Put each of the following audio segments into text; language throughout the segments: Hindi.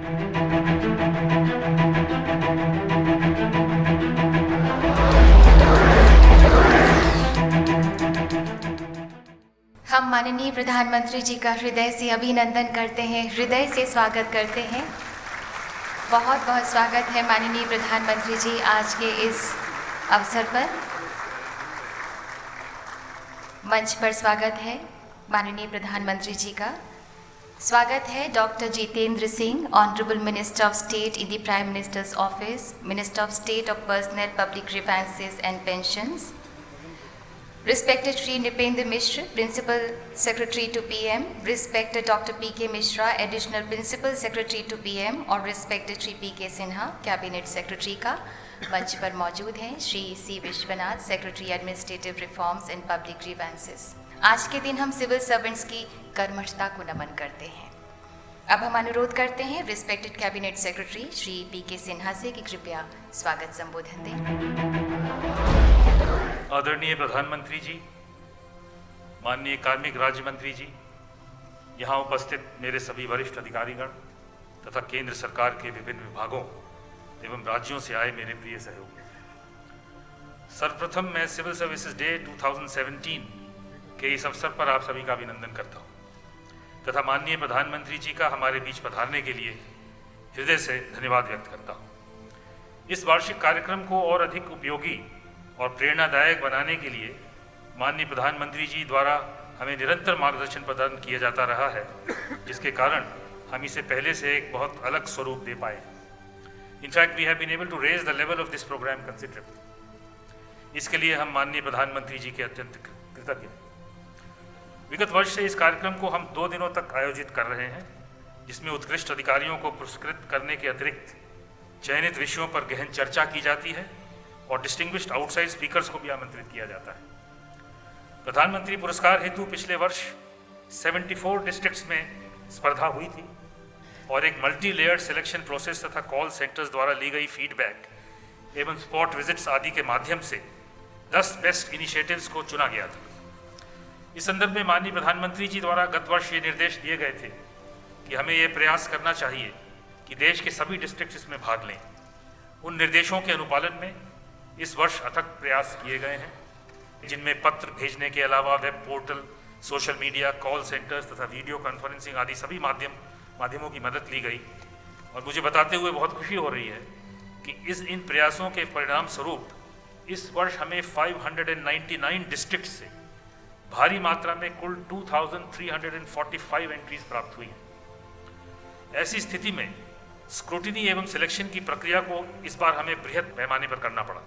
हम माननीय प्रधानमंत्री जी का हृदय से अभिनंदन करते हैं, हृदय से स्वागत करते हैं। बहुत बहुत स्वागत है माननीय प्रधानमंत्री जी आज के इस अवसर पर। मंच पर स्वागत है माननीय प्रधानमंत्री जी का। स्वागत है doctor Jitendra Singh, honourable minister of state in the prime minister's office, minister of state of personnel public grievances and pensions. Respected Shri Nipendra Mishra, Principal Secretary to PM, Respected Dr. P.K. Mishra, Additional Principal Secretary to PM और Respected Shri P.K. Sinha, Cabinet Secretary का मंच पर मौजूद हैं Shri C Vishwanath, Secretary Administrative Reforms and Public Grievances। आज के दिन हम सिविल सर्वेंट्स की कर्मठता को नमन करते हैं। अब हम अनुरोध करते हैं Respected Cabinet Secretary Shri P.K. Sinha से कि कृपया स्वागत संबोधन दें। आदरणीय प्रधानमंत्री जी, माननीय कार्मिक राज्य मंत्री जी, यहाँ उपस्थित मेरे सभी वरिष्ठ अधिकारीगण तथा केंद्र सरकार के विभिन्न विभागों एवं राज्यों से आए मेरे प्रिय सहयोगी, सर्वप्रथम मैं सिविल सर्विसेज डे 2017 के इस अवसर पर आप सभी का अभिनंदन करता हूँ तथा माननीय प्रधानमंत्री जी का हमारे बीच पधारने के लिए हृदय से धन्यवाद व्यक्त करता हूँ। इस वार्षिक कार्यक्रम को और अधिक उपयोगी और प्रेरणादायक बनाने के लिए माननीय प्रधानमंत्री जी द्वारा हमें निरंतर मार्गदर्शन प्रदान किया जाता रहा है, जिसके कारण हम इसे पहले से एक बहुत अलग स्वरूप दे पाए। In fact we have been able to raise the level of this programme considerably. इसके लिए हम माननीय प्रधानमंत्री जी के अत्यंत कृतज्ञ हैं। विगत वर्ष से इस कार्यक्रम को हम 2 दिनों तक आयोजित कर रहे हैं, जिसमें उत्कृष्ट अधिकारियों को पुरस्कृत करने के अतिरिक्त चयनित विषयों पर गहन चर्चा की जाती है और डिस्टिंग्विश्ड आउटसाइड स्पीकर्स को भी आमंत्रित किया जाता है। प्रधानमंत्री पुरस्कार हेतु पिछले वर्ष 74 डिस्ट्रिक्ट्स में स्पर्धा हुई थी और एक मल्टी लेयर्ड सिलेक्शन प्रोसेस तथा कॉल सेंटर्स द्वारा ली गई फीडबैक एवं स्पॉट विजिट्स आदि के माध्यम से 10 बेस्ट इनिशिएटिव्स को चुना गया था। इस संदर्भ में माननीय प्रधानमंत्री जी द्वारा गत वर्ष ये निर्देश दिए गए थे कि हमें ये प्रयास करना चाहिए कि देश के सभी डिस्ट्रिक्ट्स इसमें भाग लें। उन निर्देशों के अनुपालन में इस वर्ष अथक प्रयास किए गए हैं, जिनमें पत्र भेजने के अलावा web portal, social media, call centres तथा वीडियो कॉन्फ्रेंसिंग आदि सभी माध्यमों की मदद ली गई। और मुझे बताते हुए बहुत खुशी हो रही है कि इन प्रयासों के परिणाम स्वरूप इस वर्ष हमें 599 डिस्ट्रिक्ट से भारी मात्रा में कुल 2345 एंट्रीज प्राप्त हुई हैं। ऐसी स्थिति में स्क्रूटिनी एवं सिलेक्शन की प्रक्रिया को इस बार हमें बृहद पैमाने पर करना पड़ा।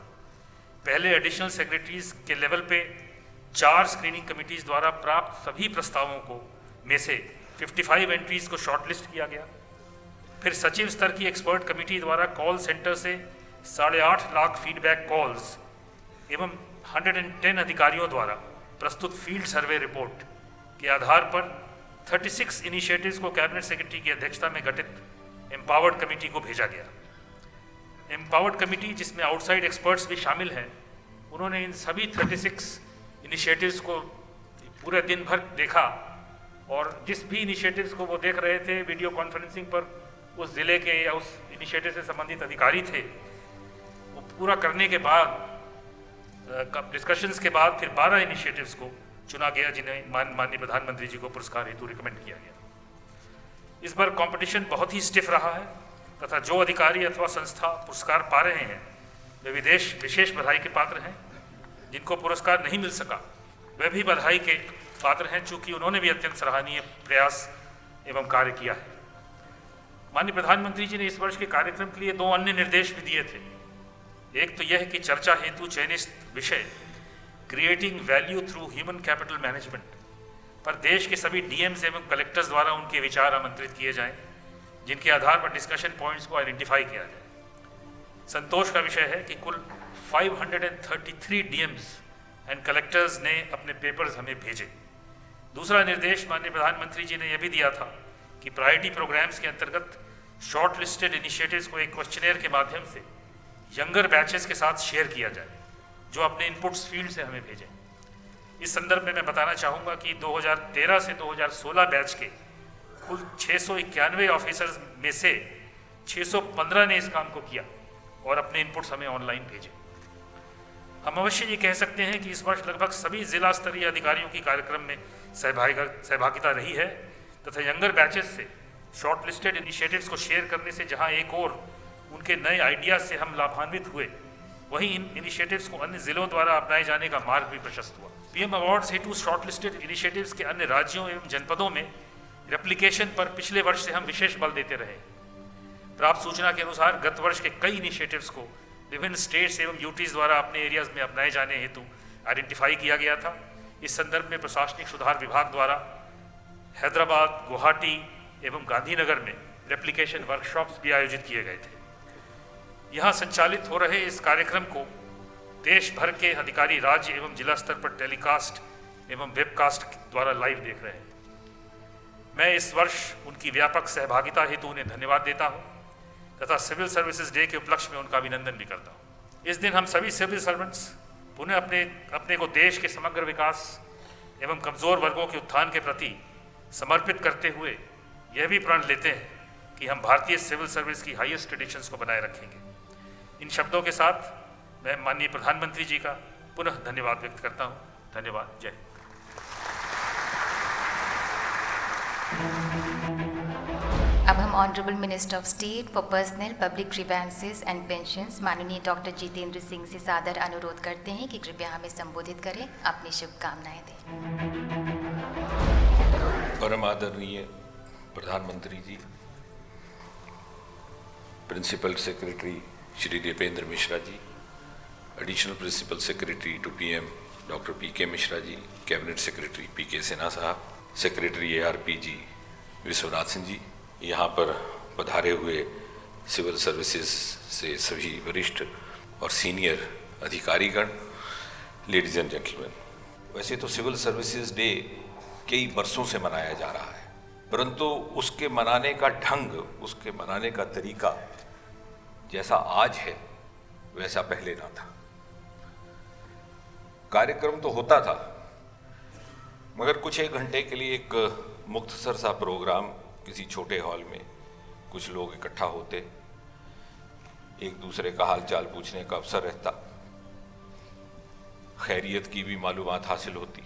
पहले एडिशनल सेक्रेटरीज के लेवल पे 4 स्क्रीनिंग कमिटीज द्वारा प्राप्त सभी प्रस्तावों को में से 55 एंट्रीज को शॉर्टलिस्ट किया गया। फिर सचिव स्तर की एक्सपर्ट कमेटी द्वारा कॉल सेंटर से 8.5 लाख फीडबैक कॉल्स एवं 110 अधिकारियों द्वारा प्रस्तुत फील्ड सर्वे रिपोर्ट के आधार पर 36 इनिशिएटिव्स को कैबिनेट सेक्रेटरी की अध्यक्षता में गठित एम्पावर्ड कमेटी को भेजा गया। एम्पावर्ड कमेटी, जिसमें आउटसाइड एक्सपर्ट्स भी शामिल हैं, उन्होंने इन सभी 36 इनिशिएटिव्स को पूरे दिन भर देखा और जिस भी इनिशिएटिव्स को वो देख रहे थे वीडियो कॉन्फ्रेंसिंग पर उस ज़िले के या उस इनिशिएटिव से संबंधित अधिकारी थे, वो पूरा करने के बाद डिस्कशंस के बाद फिर 12 इनिशिएटिव्स को चुना गया, जिन्हें माननीय प्रधानमंत्री जी को पुरस्कार हेतु रिकमेंड किया गया। इस बार कंपटीशन बहुत ही स्टिफ रहा है तथा जो अधिकारी अथवा संस्था पुरस्कार पा रहे हैं वे विशेष बधाई के पात्र हैं। जिनको पुरस्कार नहीं मिल सका वे भी बधाई के पात्र हैं, चूँकि उन्होंने भी अत्यंत सराहनीय प्रयास एवं कार्य किया है। माननीय प्रधानमंत्री जी ने इस वर्ष के कार्यक्रम के लिए 2 अन्य निर्देश भी दिए थे। एक तो यह कि चर्चा हेतु चयनित विषय creating value through human capital management पर देश के सभी डीएम्स एवं कलेक्टर्स द्वारा उनके विचार आमंत्रित किए जाएं, जिनके आधार पर डिस्कशन पॉइंट्स को आइडेंटिफाई किया जाए। संतोष का विषय है कि कुल 533 डीएम्स एंड कलेक्टर्स ने अपने पेपर्स हमें भेजे। दूसरा निर्देश माननीय प्रधानमंत्री जी ने यह भी दिया था कि प्रायोरिटी प्रोग्राम्स के अंतर्गत शॉर्ट लिस्टेड इनिशिएटिव्स को एक क्वेश्चनेयर के माध्यम से यंगर बैचेस के साथ शेयर किया जाए, जो अपने इनपुट्स फील्ड से हमें भेजें। इस संदर्भ में मैं बताना चाहूँगा कि 2013 से 2016 बैच के कुल 691 ऑफिसर्स में से 615 ने इस काम को किया और अपने इनपुट्स हमें ऑनलाइन भेजे। हम अवश्य ये कह सकते हैं कि इस वर्ष लगभग सभी जिला स्तरीय अधिकारियों की कार्यक्रम में सहभागिता रही है तथा यंगर बैचेस से शॉर्ट लिस्टेड इनिशिएटिव्स को शेयर करने से जहां एक और उनके नए आइडियाज से हम लाभान्वित हुए, वहीं इन इनिशिएटिव्स को अन्य जिलों द्वारा अपनाए जाने का मार्ग भी प्रशस्त हुआ। पीएम अवार्ड्स हेतु शॉर्ट लिस्टेड इनिशिएटिव्स के अन्य राज्यों एवं जनपदों में रेप्लिकेशन पर पिछले वर्ष से हम विशेष बल देते रहे। प्राप्त सूचना के अनुसार गत वर्ष के कई इनिशिएटिव्स को विभिन्न स्टेट्स एवं यूटीज द्वारा अपने एरियाज में अपनाए जाने हेतु आइडेंटिफाई किया गया था। इस संदर्भ में प्रशासनिक सुधार विभाग द्वारा हैदराबाद, गुवाहाटी एवं गांधीनगर में रेप्लिकेशन वर्कशॉप्स भी आयोजित किए गए थे। यहाँ संचालित हो रहे इस कार्यक्रम को देश भर के अधिकारी राज्य एवं जिला स्तर पर टेलीकास्ट एवं वेबकास्ट द्वारा लाइव देख रहे हैं। मैं इस वर्ष उनकी व्यापक सहभागिता हेतु उन्हें धन्यवाद देता हूँ तथा सिविल सर्विसेज डे के उपलक्ष्य में उनका अभिनंदन भी करता हूँ। इस दिन हम सभी सिविल सर्वेंट्स पुनः अपने को देश के समग्र विकास एवं कमज़ोर वर्गों के उत्थान के प्रति समर्पित करते हुए यह भी प्रण लेते हैं कि हम भारतीय सिविल सर्विस की हाईएस्ट ट्रेडिशंस को बनाए रखेंगे। इन शब्दों के साथ मैं माननीय प्रधानमंत्री जी का पुनः धन्यवाद व्यक्त करता हूँ। धन्यवाद। जय हिंद। अब हम honourable minister of state for personnel public grievances and pensions माननीय डॉक्टर जितेंद्र सिंह से सादर अनुरोध करते हैं कि कृपया हमें संबोधित करें, अपनी शुभकामनाएं दें। परम आदरणीय प्रधानमंत्री ji, principal secretary Shri Dipendra Mishra ji, additional principal secretary to PM doctor PK Mishra ji, cabinet secretary PK Sinha साहब, सेक्रेटरी एआरपी जी विश्वनाथ सिंह जी, यहाँ पर पधारे हुए सिविल सर्विसेज से सभी वरिष्ठ और सीनियर अधिकारीगण, लेडीज एंड जेंटलमैन। वैसे तो सिविल सर्विसेज डे कई वर्षों से मनाया जा रहा है, परंतु उसके मनाने का ढंग, उसके मनाने का तरीका जैसा आज है वैसा पहले ना था। कार्यक्रम तो होता था, मगर कुछ एक घंटे के लिए एक मुख्तसर सा प्रोग्राम किसी छोटे हॉल में कुछ लोग इकट्ठा होते, एक दूसरे का हालचाल पूछने का अवसर रहता, खैरियत की भी मालूमात हासिल होती,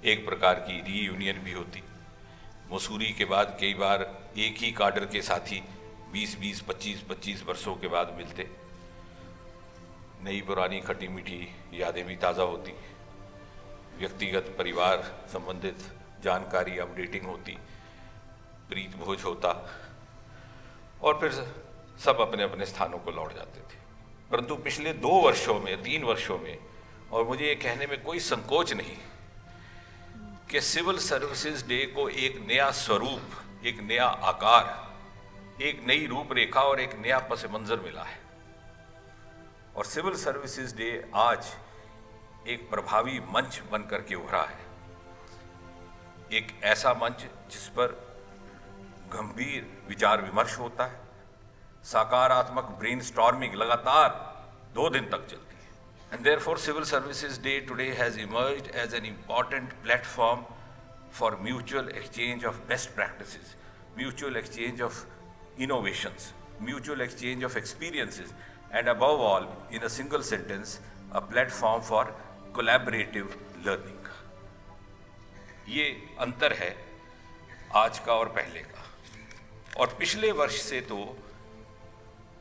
एक प्रकार की रीयूनियन भी होती। मसूरी के बाद कई बार एक ही काडर के साथी 20-20, 25-25 वर्षों के बाद मिलते, नई पुरानी खटी मीठी यादें भी ताज़ा होती, व्यक्तिगत परिवार संबंधित जानकारी अपडेटिंग होती, प्रीत भोज होता और फिर सब अपने अपने स्थानों को लौट जाते थे। परंतु पिछले 2 वर्षों में, 3 वर्षों में, और मुझे ये कहने में कोई संकोच नहीं कि सिविल सर्विसेज डे को एक नया स्वरूप, एक नया आकार, एक नई रूपरेखा और एक नया पस मंजर मिला है। और सिविल सर्विसेज डे आज एक प्रभावी मंच बनकर के उभरा है, एक ऐसा मंच जिस पर गंभीर विचार विमर्श होता है, सकारात्मक ब्रेनस्टॉर्मिंग लगातार 2 दिन तक चलती है। And therefore civil services day today has emerged as an important platform for mutual exchange of best practices, mutual exchange of innovations, mutual exchange of experiences, and above all, in a single sentence, a platform for collaborative learning. ये अंतर है आज का और पहले का। और पिछले वर्ष से तो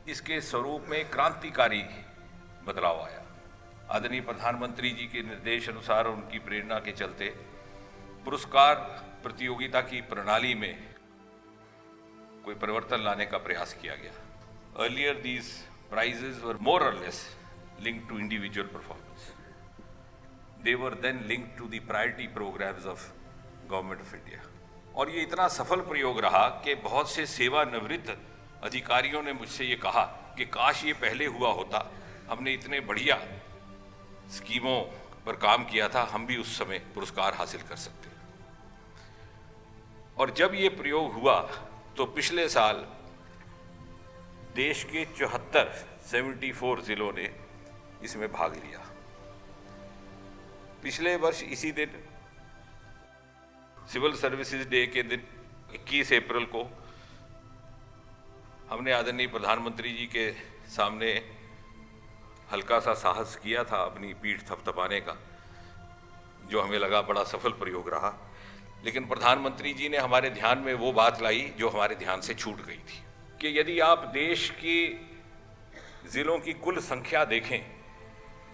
इसके स्वरूप में क्रांतिकारी बदलाव आया। आदरणीय प्रधानमंत्री जी के निर्देश अनुसार और उनकी प्रेरणा के चलते पुरस्कार प्रतियोगिता की प्रणाली में कोई परिवर्तन लाने का प्रयास किया गया। Earlier these prizes were more or less linked to individual performance. They were then linked to the priority programs of Government of India. और ये इतना सफल प्रयोग रहा कि बहुत से सेवानिवृत्त अधिकारियों ने मुझसे ये कहा कि काश ये पहले हुआ होता, हमने इतने बढ़िया स्कीमों पर काम किया था, हम भी उस समय पुरस्कार हासिल कर सकते। और जब ये प्रयोग हुआ तो पिछले साल देश के 74 जिलों ने इसमें भाग लिया। पिछले वर्ष इसी दिन सिविल सर्विसेज डे के दिन 21 अप्रैल को हमने आदरणीय प्रधानमंत्री जी के सामने हल्का सा साहस किया था अपनी पीठ थपथपाने का, जो हमें लगा बड़ा सफल प्रयोग रहा। लेकिन प्रधानमंत्री जी ने हमारे ध्यान में वो बात लाई जो हमारे ध्यान से छूट गई थी कि यदि आप देश के जिलों की कुल संख्या देखें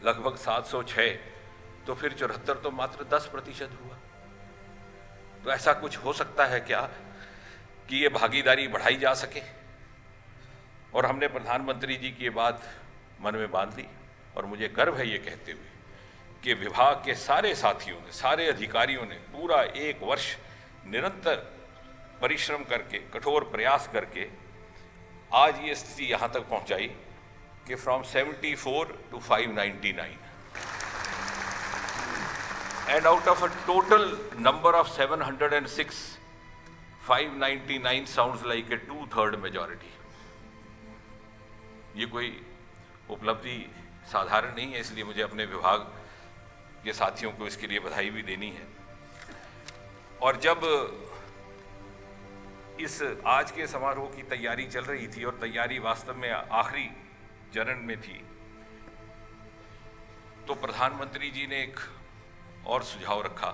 लगभग 706, तो फिर 74 तो मात्र 10% हुआ। तो ऐसा कुछ हो सकता है क्या कि ये भागीदारी बढ़ाई जा सके? और हमने प्रधानमंत्री जी की ये बात मन में बांध ली और मुझे गर्व है ये कहते हुए कि विभाग के सारे साथियों ने, सारे अधिकारियों ने पूरा 1 वर्ष निरंतर परिश्रम करके, कठोर प्रयास करके आज ये स्थिति यहाँ तक पहुँचाई कि from 74 to 599 and out of a total number of 706, 599 sounds like a 2/3 majority. ये कोई उपलब्धि साधारण नहीं है, इसलिए मुझे अपने विभाग के साथियों को इसके लिए बधाई भी देनी है। और जब इस आज के समारोह की तैयारी चल रही थी और तैयारी वास्तव में आखिरी चरण में थी, तो प्रधानमंत्री जी ने एक और सुझाव रखा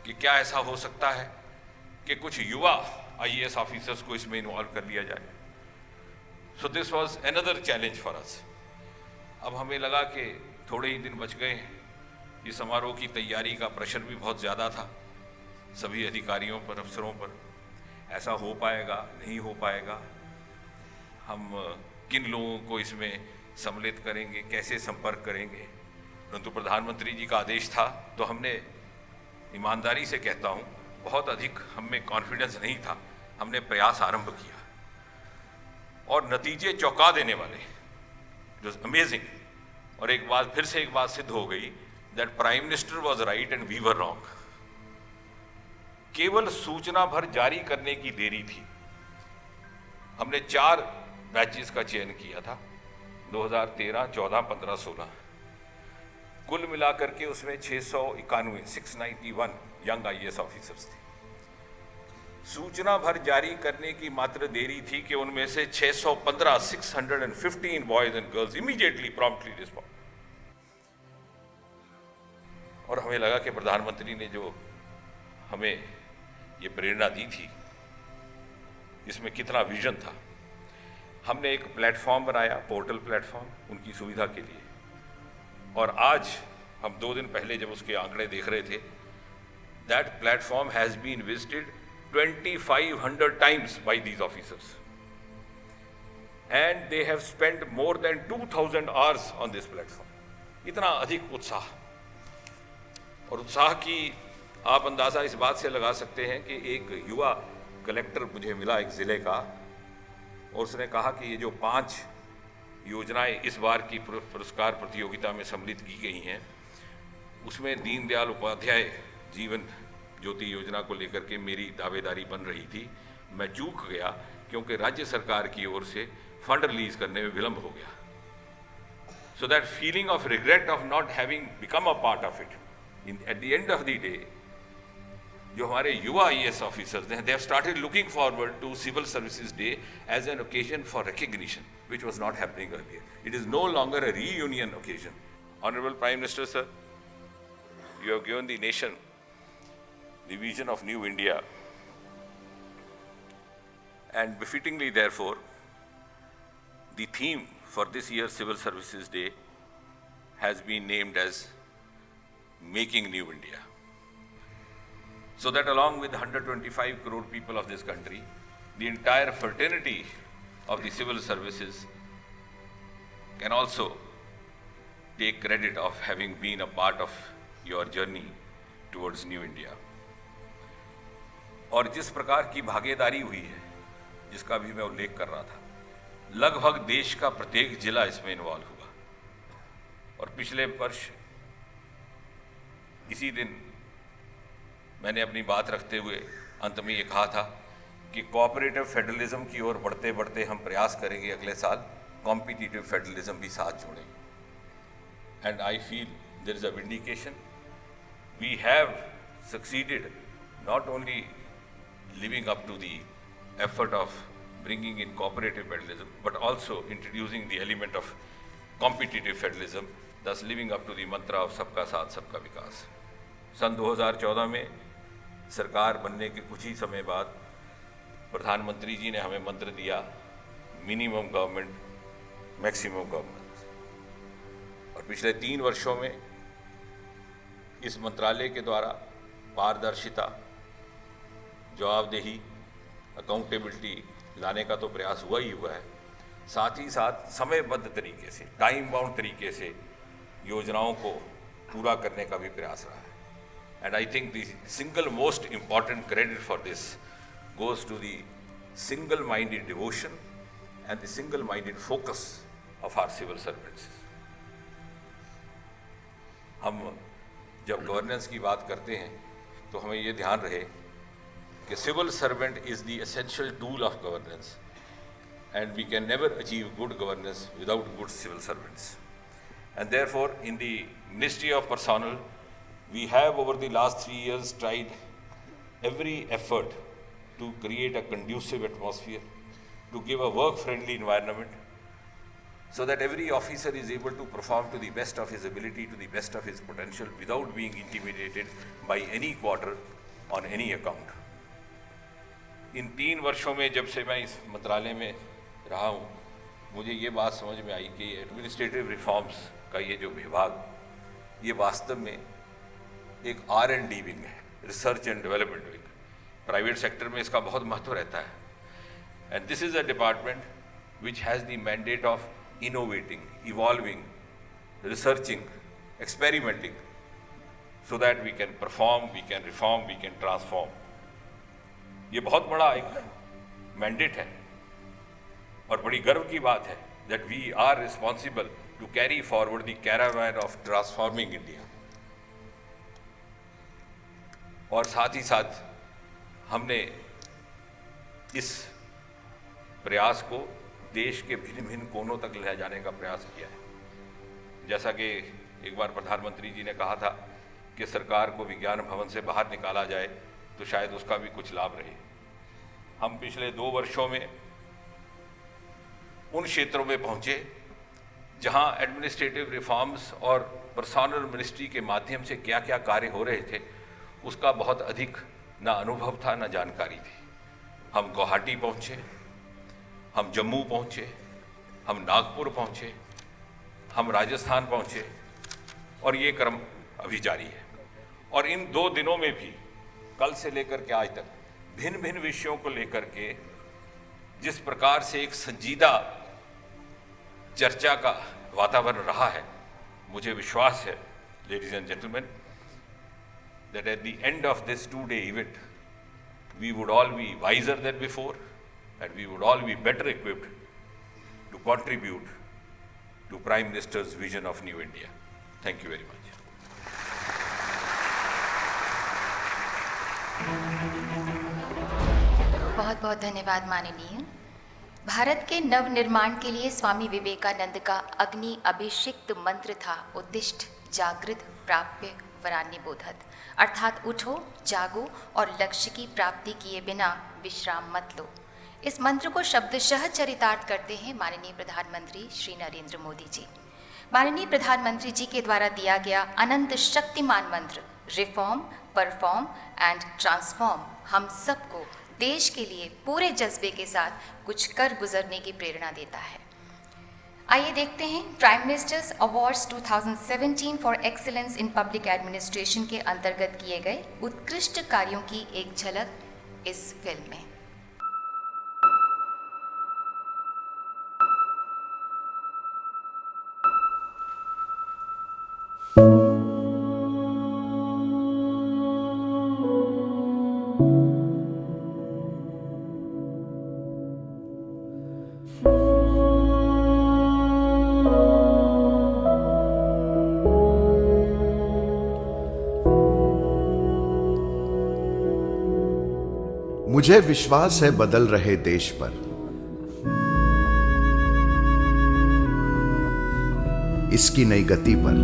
कि क्या ऐसा हो सकता है कि कुछ युवा IAS ऑफिसर्स को इसमें इन्वॉल्व कर लिया जाए। So this was another challenge for us. अब हमें लगा कि थोड़े ही दिन बच गए हैं, इस समारोह की तैयारी का प्रेशर भी बहुत ज़्यादा था सभी अधिकारियों पर, अफसरों पर। ऐसा हो पाएगा, नहीं हो पाएगा, हम किन लोगों को इसमें सम्मिलित करेंगे, कैसे संपर्क करेंगे। परंतु प्रधानमंत्री जी का आदेश था तो हमने, ईमानदारी से कहता हूँ, बहुत अधिक हम में कॉन्फिडेंस नहीं था, हमने प्रयास आरंभ किया और नतीजे चौंका देने वाले, जो अमेजिंग। और एक बात फिर से एक बात सिद्ध हो गई that prime minister was right and we were wrong. केवल सूचना भर जारी करने की देरी थी। हमने 4 बैचेस का चयन किया था, 2013, 14, 15, 16। कुल मिलाकर के उसमें 691 यंग IAS ऑफिसर्स थे। सूचना भर जारी करने की मात्र देरी थी कि उनमें से 615 boys and girls immediately promptly respond. और हमें लगा कि प्रधानमंत्री ने जो हमें ये प्रेरणा दी थी, इसमें कितना विजन था। हमने एक प्लेटफॉर्म बनाया, पोर्टल प्लेटफॉर्म, उनकी सुविधा के लिए। और आज हम 2 दिन पहले जब उसके आंकड़े देख रहे थे, that platform has been visited 2500 times by these officers and they have spent more than 2000 hours on this platform. इतना अधिक उत्साह, और उत्साह की आप अंदाज़ा इस बात से लगा सकते हैं कि एक युवा कलेक्टर मुझे मिला एक ज़िले का, और उसने कहा कि ये जो 5 योजनाएं इस बार की पुरस्कार प्रतियोगिता में सम्मिलित की गई हैं, उसमें दीनदयाल उपाध्याय जीवन ज्योति योजना को लेकर के मेरी दावेदारी बन रही थी। मैं चूक गया क्योंकि राज्य सरकार की ओर से फंड रिलीज करने में विलंब हो गया। So that feeling of regret of not having become a part of it, at the end of the day, जो हमारे युवा IAS ऑफिसर्स हैं, they have started looking forward to civil services day as an occasion for recognition, which was not happening earlier. It is no longer a reunion occasion. Honorable Prime Minister, sir, you have given the nation the vision of New India, and befittingly therefore, the theme for this year's Civil Services Day has been named as Making New India. So that along with 125 crore people of this country, the entire fraternity of the civil services can also take credit of having been a part of your journey towards New India. और जिस प्रकार की भागीदारी हुई है, जिसका भी मैं उल्लेख कर रहा था, लगभग देश का प्रत्येक जिला इसमें इन्वॉल्व हुआ। और पिछले वर्ष इसी दिन मैंने अपनी बात रखते हुए अंत में ये कहा था कि कोऑपरेटिव फेडरलिज्म की ओर बढ़ते बढ़ते हम प्रयास करेंगे अगले साल कॉम्पिटिटिव फेडरलिज्म भी साथ जोड़ेंगे। And I feel there is a vindication, we have succeeded not only living up to the effort of bringing in cooperative federalism, but also introducing the element of competitive federalism, thus living up to the mantra of सबका साथ सबका विकास। सन 2014 में सरकार बनने के कुछ ही समय बाद प्रधानमंत्री जी ने हमें मंत्र दिया, मिनिमम गवर्नमेंट मैक्सिमम गवर्नमेंट, और पिछले 3 वर्षों में इस मंत्रालय के द्वारा पारदर्शिता, जवाबदेही, अकाउंटेबिलिटी लाने का तो प्रयास हुआ ही हुआ है, साथ ही साथ समयबद्ध तरीके से, टाइम बाउंड तरीके से योजनाओं को पूरा करने का भी प्रयास रहा है। And I think the single most important credit for this goes to the single-minded devotion and the single-minded focus of our civil servants. हम जब गवर्नेंस की बात करते हैं तो हमें ये ध्यान रहे कि civil servant is the essential tool of governance and we can never achieve good governance without good civil servants. And therefore, in the Ministry of Personnel, we have over the last 3 years tried every effort to create a conducive atmosphere, to give a work-friendly environment, so that every officer is able to perform to the best of his ability, to the best of his potential, without being intimidated by any quarter on any account. इन 3 वर्षों में जब से मैं इस मंत्रालय में रहा हूँ, मुझे ये बात समझ में आई कि एडमिनिस्ट्रेटिव रिफॉर्म्स का ये जो विभाग, ये वास्तव में एक R&D विंग है, research and development wing. Private sector में इसका बहुत महत्व रहता है, and this is a department which has the mandate of innovating, evolving, researching, experimenting, so that we can perform, we can reform, we can transform. ये बहुत बड़ा एक मैंडेट है और बड़ी गर्व की बात है that we are responsible to carry forward the caravan of transforming India. और साथ ही साथ हमने इस प्रयास को देश के भिन्न भिन्न कोनों तक ले जाने का प्रयास किया है। जैसा कि एक बार प्रधानमंत्री जी ने कहा था कि सरकार को विज्ञान भवन से बाहर निकाला जाए तो शायद उसका भी कुछ लाभ रहे। हम पिछले 2 वर्षों में उन क्षेत्रों में पहुंचे जहां एडमिनिस्ट्रेटिव रिफॉर्म्स और पर्सोनल मिनिस्ट्री के माध्यम से क्या क्या कार्य हो रहे थे उसका बहुत अधिक ना अनुभव था, ना जानकारी थी। हम गुवाहाटी पहुंचे, हम जम्मू पहुंचे, हम नागपुर पहुंचे, हम राजस्थान पहुंचे, और ये क्रम अभी जारी है। और इन 2 दिनों में भी, कल से लेकर के आज तक, भिन्न भिन्न विषयों को लेकर के जिस प्रकार से एक संजीदा चर्चा का वातावरण रहा है, मुझे विश्वास है, ladies and gentleman, that at the end of this 2-day event, we would all be wiser than before, and we would all be better equipped to contribute to Prime Minister's vision of New India. Thank you very much. बहुत बहुत धन्यवाद माननीय। भारत के नव निर्माण के लिए स्वामी विवेकानंद का अग्नि अभिषिक्त मंत्र था उद्दिष्ट जागृत प्राप्य वरान्य बोधत, अर्थात उठो, जागो और लक्ष्य की प्राप्ति किए बिना विश्राम मत लो। इस मंत्र को शब्दशः चरितार्थ करते हैं माननीय प्रधानमंत्री श्री नरेंद्र मोदी जी। माननीय प्रधानमंत्री जी के द्वारा दिया गया अनंत शक्तिमान मंत्र रिफॉर्म, परफॉर्म एंड ट्रांसफॉर्म हम सबको देश के लिए पूरे जज्बे के साथ कुछ कर गुजरने की प्रेरणा देता है। आइए देखते हैं prime ministers awards 2017 for excellence in public administration के अंतर्गत किए गए उत्कृष्ट कार्यों की एक झलक इस फिल्म में। मुझे विश्वास है बदल रहे देश पर, इसकी नई गति पर,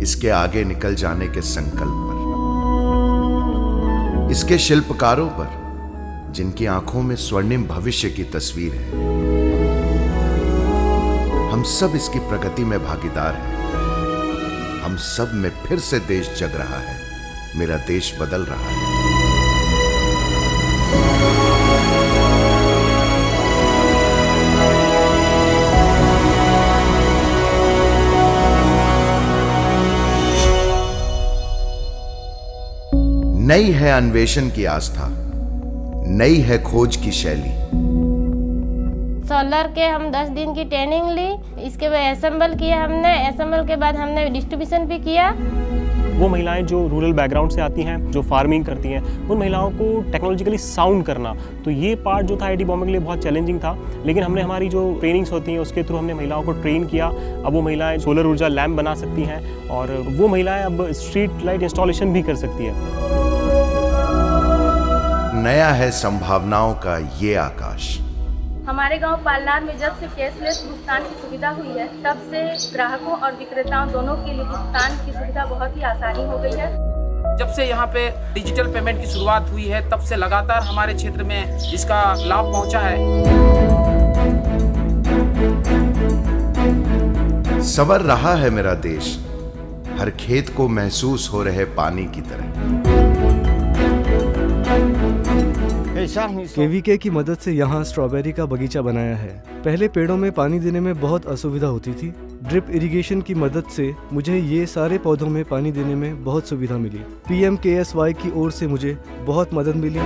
इसके आगे निकल जाने के संकल्प पर, इसके शिल्पकारों पर, जिनकी आंखों में स्वर्णिम भविष्य की तस्वीर है। हम सब इसकी प्रगति में भागीदार हैं। हम सब में फिर से देश जग रहा है। मेरा देश बदल रहा है। नई है अन्वेषण की आस्था, नई है खोज की शैली। सोलर के हम 10 दिन की ट्रेनिंग ली, इसके बाद असेंबल किया हमने, असेंबल के बाद हमने डिस्ट्रीब्यूशन भी किया। वो महिलाएं जो रूरल बैकग्राउंड से आती हैं, जो फार्मिंग करती हैं, उन महिलाओं को टेक्नोलॉजिकली साउंड करना, तो ये पार्ट जो था आईआईटी बॉम्बे के लिए बहुत चैलेंजिंग था। लेकिन हमने हमारी जो ट्रेनिंग्स होती हैं उसके थ्रू हमने महिलाओं को ट्रेन किया। अब वो महिलाएं सोलर ऊर्जा लैम्प बना सकती हैं और वो महिलाएं अब स्ट्रीट लाइट इंस्टॉलेशन भी कर सकती है। नया है संभावनाओं का ये आकाश। हमारे गांव पालनार में जब से कैशलेस भुगतान की सुविधा हुई है, तब से ग्राहकों और विक्रेताओं दोनों के लिए भुगतान की सुविधा बहुत ही आसानी हो गई है। जब से यहाँ पे डिजिटल पेमेंट की शुरुआत हुई है, तब से लगातार हमारे क्षेत्र में इसका लाभ पहुँचा है। संवर रहा है मेरा देश, हर खेत को महसूस हो रहे पानी की तरह। केवीके की मदद से यहाँ स्ट्रॉबेरी का बगीचा बनाया है। पहले पेड़ों में पानी देने में बहुत असुविधा होती थी। ड्रिप इरिगेशन की मदद से मुझे ये सारे पौधों में पानी देने में बहुत सुविधा मिली। PMKSY की ओर से मुझे बहुत मदद मिली।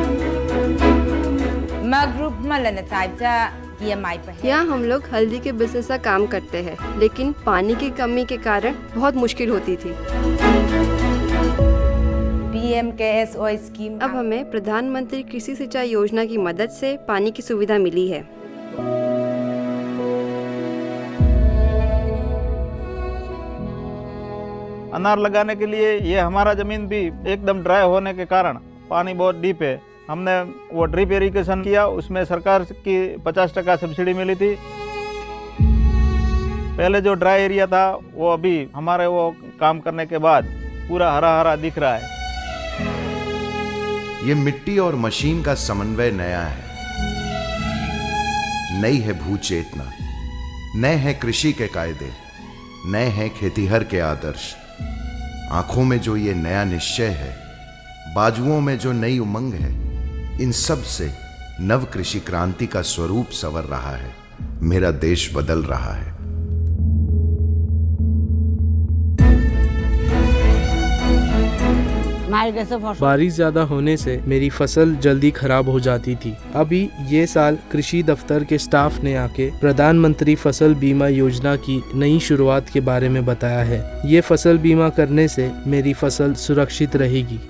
यहाँ हम लोग हल्दी के बिजनेस का काम करते हैं, लेकिन पानी की कमी के कारण बहुत मुश्किल होती थी। PMKSY स्कीम अब हमें प्रधानमंत्री कृषि सिंचाई योजना की मदद से पानी की सुविधा मिली है। अनार लगाने के लिए ये हमारा जमीन भी एकदम ड्राई होने के कारण पानी बहुत डीप है। हमने वो ड्रिप इरिगेशन किया, उसमें सरकार की 50% सब्सिडी मिली थी। पहले जो ड्राई एरिया था वो अभी हमारे वो काम करने के बाद पूरा हरा हरा दिख रहा है। ये मिट्टी और मशीन का समन्वय नया है। नई है भू चेतना, नए हैं कृषि के कायदे, नए हैं खेतीहर के आदर्श। आंखों में जो ये नया निश्चय है, बाजुओं में जो नई उमंग है, इन सब से नव कृषि क्रांति का स्वरूप संवर रहा है। मेरा देश बदल रहा है। बारिश ज्यादा होने से मेरी फसल जल्दी खराब हो जाती थी। अभी ये साल कृषि दफ्तर के स्टाफ ने आके प्रधानमंत्री फसल बीमा योजना की नई शुरुआत के बारे में बताया है। ये फसल बीमा करने से मेरी फसल सुरक्षित रहेगी।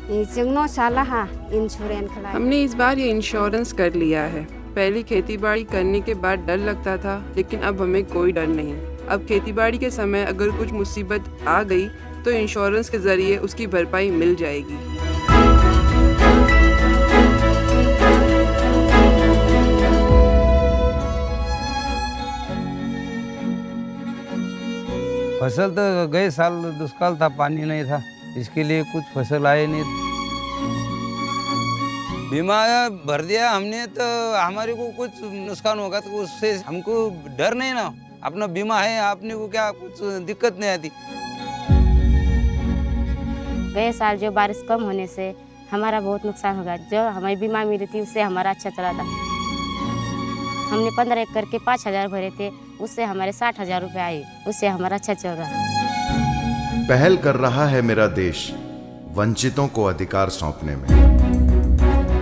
हमने इस बार ये इंश्योरेंस कर लिया है। पहले खेतीबाड़ी करने के बाद डर लगता था, लेकिन अब हमें कोई डर नहीं। अब खेतीबाड़ी के समय अगर कुछ मुसीबत आ गई तो इंश्योरेंस के जरिए उसकी भरपाई मिल जाएगी। फसल तो गए साल दुष्काल था, पानी नहीं था, इसके लिए कुछ फसल आए नहीं। बीमा भर दिया हमने तो हमारे को कुछ नुकसान होगा तो उससे हमको डर नहीं ना। अपना बीमा है, आपने को क्या कुछ दिक्कत नहीं आती। गए साल जो बारिश कम होने से हमारा बहुत नुकसान होगा। जो हमारी बीमा मिली थी उससे हमारा अच्छा चला था। हमने 15 एकड़ के 5,000 भरे थे, उससे हमारे 60,000 रुपये आए, उससे हमारा अच्छा चल रहा है। पहल कर रहा है मेरा देश वंचितों को अधिकार सौंपने में।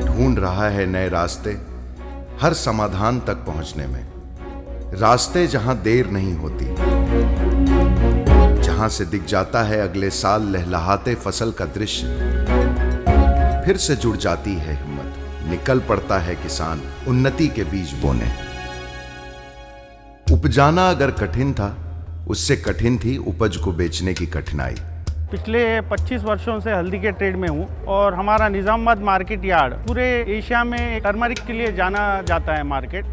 ढूंढ रहा है नए रास्ते हर समाधान तक पहुंचने में। रास्ते जहां देर नहीं होती, जहां से दिख जाता है अगले साल लहलहाते फसल का दृश्य। फिर से जुड़ जाती है हिम्मत, निकल पड़ता है किसान उन्नति के बीज बोने। उपजाना अगर कठिन था, उससे कठिन थी उपज को बेचने की कठिनाई। पिछले 25 वर्षों से हल्दी के ट्रेड में हूँ और हमारा निजामाबाद मार्केट यार्ड पूरे एशिया में टर्मरिक के लिए जाना जाता है मार्केट।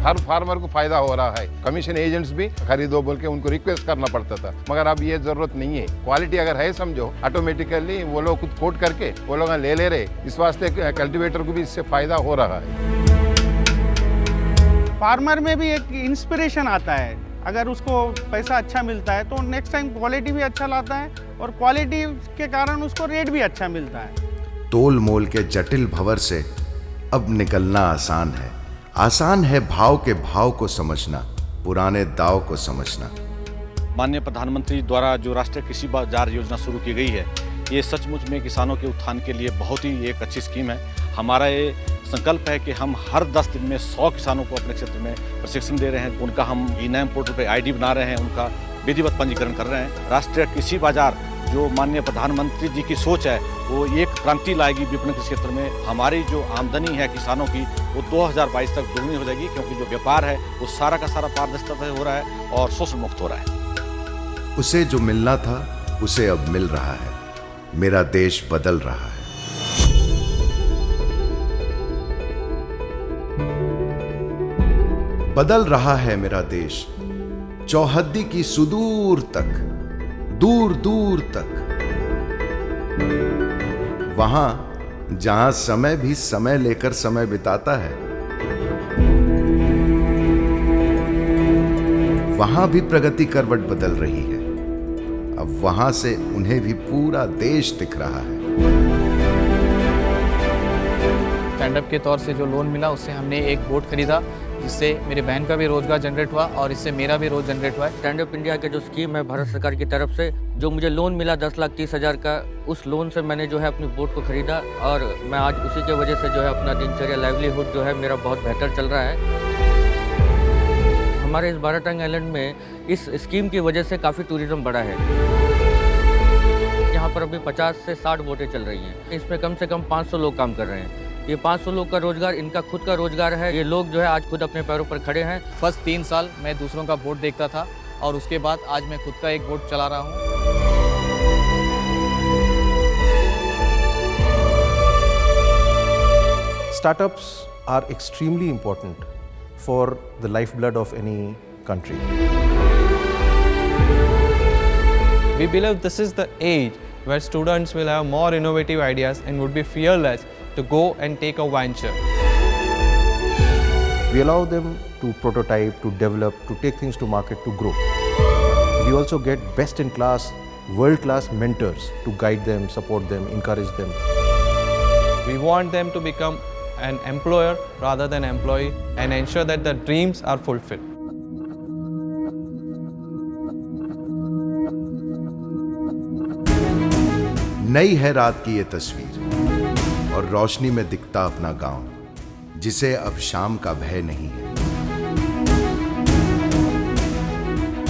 हर फार्मर को फायदा हो रहा है। कमीशन एजेंट्स भी खरीदो बोल के उनको रिक्वेस्ट करना पड़ता था, मगर अब ये जरूरत नहीं है। क्वालिटी अगर है समझो, ऑटोमेटिकली वो लोग खुद कोट करके वो लोग ले रहे। इस वास्ते कल्टीवेटर को भी इससे फायदा हो रहा है। फार्मर में भी एक इंस्पिरेशन आता है, अगर उसको पैसा अच्छा मिलता है तो नेक्स्ट टाइम क्वालिटी भी अच्छा लाता है और क्वालिटी के कारण उसको रेट भी अच्छा मिलता है। तोल मोल के जटिल भंवर से अब निकलना आसान है। आसान है भाव के भाव को समझना, पुराने दाव को समझना। माननीय प्रधानमंत्री द्वारा जो राष्ट्रीय कृषि बाजार योजना शुरू की गई है, ये सचमुच में किसानों के उत्थान के लिए बहुत ही एक अच्छी स्कीम है। हमारा ये संकल्प है कि हम हर 10 दिन में 100 किसानों को अपने क्षेत्र में प्रशिक्षण दे रहे हैं। उनका हम ई-नाम पोर्टल पे आईडी बना रहे हैं, उनका विधिवत पंजीकरण कर रहे हैं। राष्ट्रीय कृषि बाजार जो माननीय प्रधानमंत्री जी की सोच है, वो एक क्रांति लाएगी विपणन के क्षेत्र में। हमारी जो आमदनी है किसानों की, वो 2022 तक दोगुनी हो जाएगी, क्योंकि जो व्यापार है वो सारा का सारा पारदर्शिता से हो रहा है और शोषण मुक्त हो रहा है। उसे जो मिलना था उसे अब मिल रहा है। मेरा देश बदल रहा है। बदल रहा है मेरा देश, चौहद्दी की सुदूर तक, दूर दूर तक। वहां जहां समय भी समय लेकर समय बिताता है, वहां भी प्रगति करवट बदल रही है। अब वहां से उन्हें भी पूरा देश दिख रहा है। स्टैंडअप के तौर से जो लोन मिला, उससे हमने एक बोट खरीदा, जिससे मेरे बहन का भी रोजगार जनरेट हुआ और इससे मेरा भी रोज जनरेट हुआ है। स्टैंडअप इंडिया के जो स्कीम है भारत सरकार की तरफ से, जो मुझे लोन मिला 10,30,000 का, उस लोन से मैंने जो है अपनी बोट को खरीदा और मैं आज उसी के वजह से जो है अपना दिनचर्या, लाइवलीहुड जो है मेरा बहुत बेहतर चल रहा है। हमारे इस बाराटांग आइलैंड में इस स्कीम की वजह से काफ़ी टूरिज्म बढ़ा है। यहाँ पर अभी 50 से 60 बोटें चल रही हैं। इसमें कम से कम 500 लोग काम कर रहे हैं। ये 500 लोग का रोजगार इनका खुद का रोजगार है। ये लोग जो है आज खुद अपने पैरों पर खड़े हैं। फर्स्ट 3 साल मैं दूसरों का बोट देखता था और उसके बाद आज मैं खुद का एक बोट चला रहा हूँ। Startups are extremely important for the lifeblood of any country. We believe this is the age where students will have more innovative ideas and would be fearless to go and take a venture. We allow them to prototype, to develop, to take things to market, to grow. We also get best-in-class, world-class mentors to guide them, support them, encourage them. We want them to become an employer rather than employee and ensure that their dreams are fulfilled. नई है रात की ये तस्वीर और रोशनी में दिखता अपना गांव, जिसे अब शाम का भय नहीं है।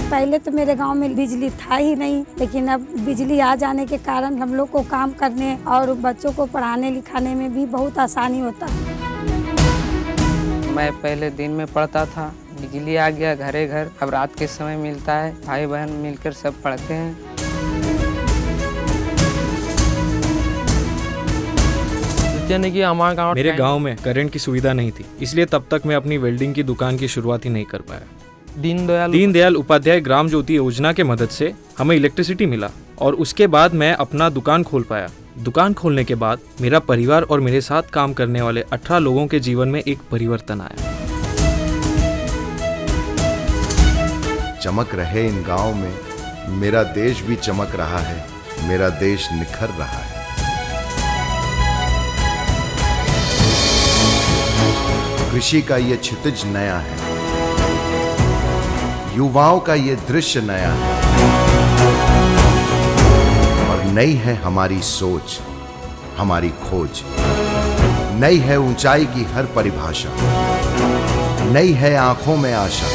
पहले तो मेरे गांव में बिजली था ही नहीं, लेकिन अब बिजली आ जाने के कारण हम लोग को काम करने और बच्चों को पढ़ाने लिखाने में भी बहुत आसानी होता है। मैं पहले दिन में पढ़ता था, बिजली आ गया घरे घर, अब रात के समय मिलता है। भाई बहन मिलकर सब पढ़ते हैं। यानी कि हमारे गाँव, मेरे गांव में करंट की सुविधा नहीं थी, इसलिए तब तक मैं अपनी वेल्डिंग की दुकान की शुरुआत ही नहीं कर पाया। दीनदयाल उपाध्याय ग्राम ज्योति योजना के मदद से हमें इलेक्ट्रिसिटी मिला और उसके बाद मैं अपना दुकान खोल पाया। दुकान खोलने के बाद मेरा परिवार और मेरे साथ काम करने वाले 18 लोगों के जीवन में एक परिवर्तन आया। चमक रहे इन गांव में, मेरा देश भी चमक रहा है, मेरा देश निखर रहा है। कृषि का ये क्षितिज नया है, युवाओं का ये दृश्य नया है और नई है हमारी सोच, हमारी खोज। नई है ऊंचाई की हर परिभाषा, नई है आंखों में आशा।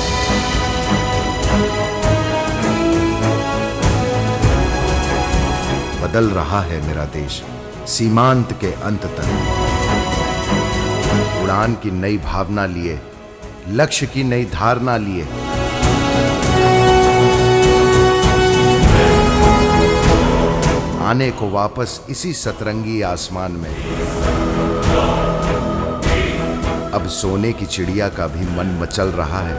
बदल रहा है मेरा देश सीमांत के अंत तक। उड़ान की नई भावना लिए, लक्ष्य की नई धारणा लिए, आने को वापस इसी सतरंगी आसमान में। अब सोने की चिड़िया का भी मन मचल रहा है।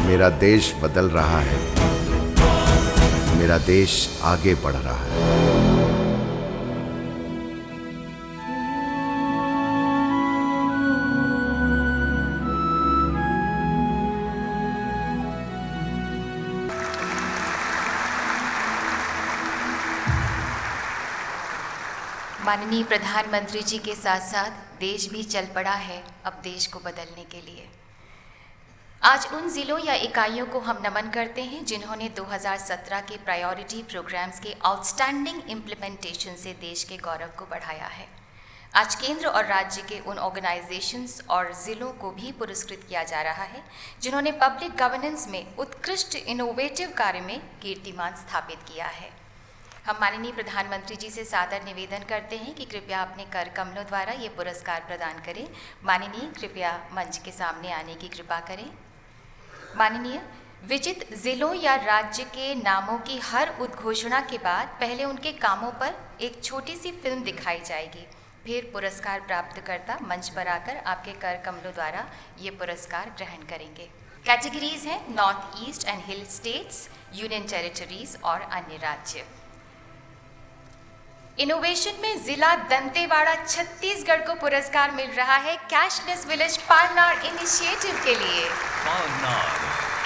मेरा देश बदल रहा है, मेरा देश आगे बढ़ रहा है। माननीय प्रधानमंत्री जी के साथ साथ देश भी चल पड़ा है अब देश को बदलने के लिए। आज उन ज़िलों या इकाइयों को हम नमन करते हैं जिन्होंने 2017 के प्रायोरिटी प्रोग्राम्स के आउटस्टैंडिंग इम्प्लीमेंटेशन से देश के गौरव को बढ़ाया है। आज केंद्र और राज्य के उन ऑर्गेनाइजेशंस और ज़िलों को भी पुरस्कृत किया जा रहा है जिन्होंने पब्लिक गवर्नेंस में उत्कृष्ट इनोवेटिव कार्य में कीर्तिमान स्थापित किया है। हम माननीय प्रधानमंत्री जी से सादर निवेदन करते हैं कि कृपया अपने कर कमलों द्वारा ये पुरस्कार प्रदान करें। माननीय कृपया मंच के सामने आने की कृपा करें। माननीय, विजित जिलों या राज्य के नामों की हर उद्घोषणा के बाद पहले उनके कामों पर एक छोटी सी फिल्म दिखाई जाएगी। फिर पुरस्कार प्राप्तकर्ता मंच पर आकर आपके कर कमलों द्वारा ये पुरस्कार ग्रहण करेंगे। कैटेगरीज हैं north east and hill states, union territories और अन्य राज्य। इनोवेशन में जिला दंतेवाड़ा छत्तीसगढ़ को पुरस्कार मिल रहा है कैशलेस विलेज पालनार इनिशिएटिव के लिए। पालनार